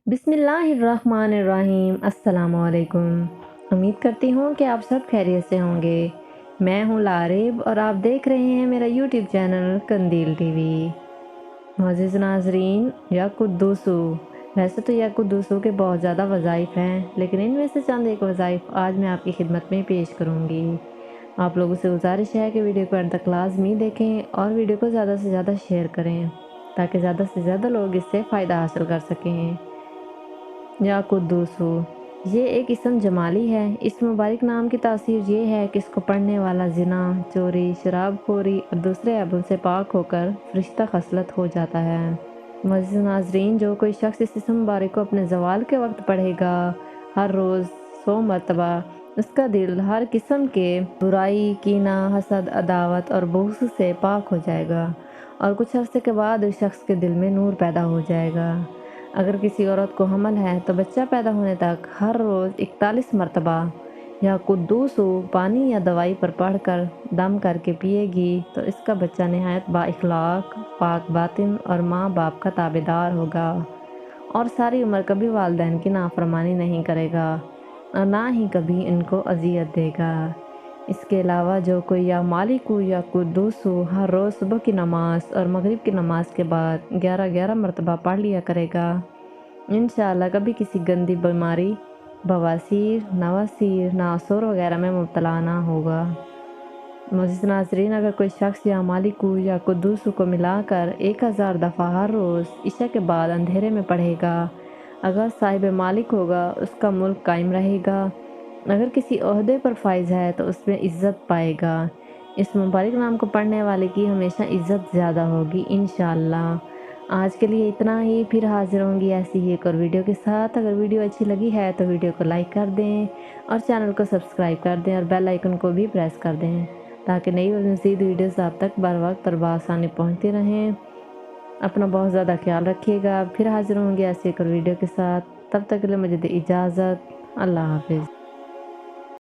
बिस्मिल्लाहिर्रहमानिर्रहीम। अस्सलामुअलैकुम। उम्मीद करती हूँ कि आप सब खैरियत से होंगे। मैं हूँ लारिब और आप देख रहे हैं मेरा यूट्यूब चैनल कंदील टीवी। मोअज़्ज़िज़ नाज़रीन, या कुद्दूसू। वैसे तो या कुद्दूसू के बहुत ज़्यादा वज़ाइफ़ हैं, लेकिन इनमें से चंद एक वज़ाइफ़ आज मैं आपकी खिदमत में पेश करूँगी। आप लोगों से गुजारिश है कि वीडियो को अंत तक लाज़मी देखें और वीडियो को ज़्यादा से ज़्यादा शेयर करें, ताकि ज़्यादा से ज़्यादा लोग इससे फ़ायदा हासिल कर सकें। या कुद्दूसू, ये एक इसम जमाली है। इस मुबारक नाम की तासीर ये है कि इसको पढ़ने वाला ज़िना, चोरी, शराबखोरी और दूसरे ऐबों से पाक होकर फरिश्ता खसलत हो जाता है। मुअज़्ज़िज़ नाज़रीन, जो कोई शख्स इस इसम मुबारक को अपने ज़वाल के वक्त पढ़ेगा, हर रोज़ 100 मरतबा, उसका दिल हर किस्म के बुराई, कीना, हसद, अदावत और बुग़्ज़ से पाक हो जाएगा और कुछ अरसे के बाद उस शख्स के दिल में नूर पैदा हो जाएगा। अगर किसी औरत को हमल है तो बच्चा पैदा होने तक हर रोज़ 41 मरतबा या कुद्दूसू पानी या दवाई पर पढ़कर दम करके पिएगी तो इसका बच्चा नहायत बाइखलाक, पाक बातिन और माँ बाप का ताबेदार होगा और सारी उम्र कभी वालिदैन की नाफरमानी नहीं करेगा और ना ही कभी इनको अजियत देगा। इसके अलावा जो कोई या मालिकू या कुद्दूसू हर रोज़ सुबह की नमाज और मगरिब की नमाज के बाद 11-11 मरतबा पढ़ लिया करेगा, इंशाअल्लाह कभी किसी गंदी बीमारी, बवासीर, नवासीर, नासुर वगैरह में मुब्तला ना होगा। मुअज़्ज़िज़ नाज़रीन, अगर कोई शख्स या मालिकू या कुद्दूसू को मिलाकर 1000 दफ़ा हर रोज़ इशा के बाद अंधेरे में पढ़ेगा, अगर साहिब मालिक होगा उसका मुल्क कायम रहेगा, अगर किसी ओहदे पर फाइज़ है तो उसमें इज़्ज़त पाएगा। इस मुबारक नाम को पढ़ने वाले की हमेशा इज़्ज़त ज़्यादा होगी इंशाअल्लाह। आज के लिए इतना ही, फिर हाज़िर होंगी ऐसी ही एक और वीडियो के साथ। अगर वीडियो अच्छी लगी है तो वीडियो को लाइक कर दें और चैनल को सब्सक्राइब कर दें और बेल आइकन को भी प्रेस कर दें, ताकि नई और मज़ीद वीडियोज़ आप तक बर वक्त और बआसानी पहुँचती रहें। अपना बहुत ज़्यादा ख्याल रखिएगा। फिर हाज़िर होंगे ऐसी एक और वीडियो के साथ। तब तक के लिए मुझे दे इजाज़त। अल्लाह हाफ़िज़।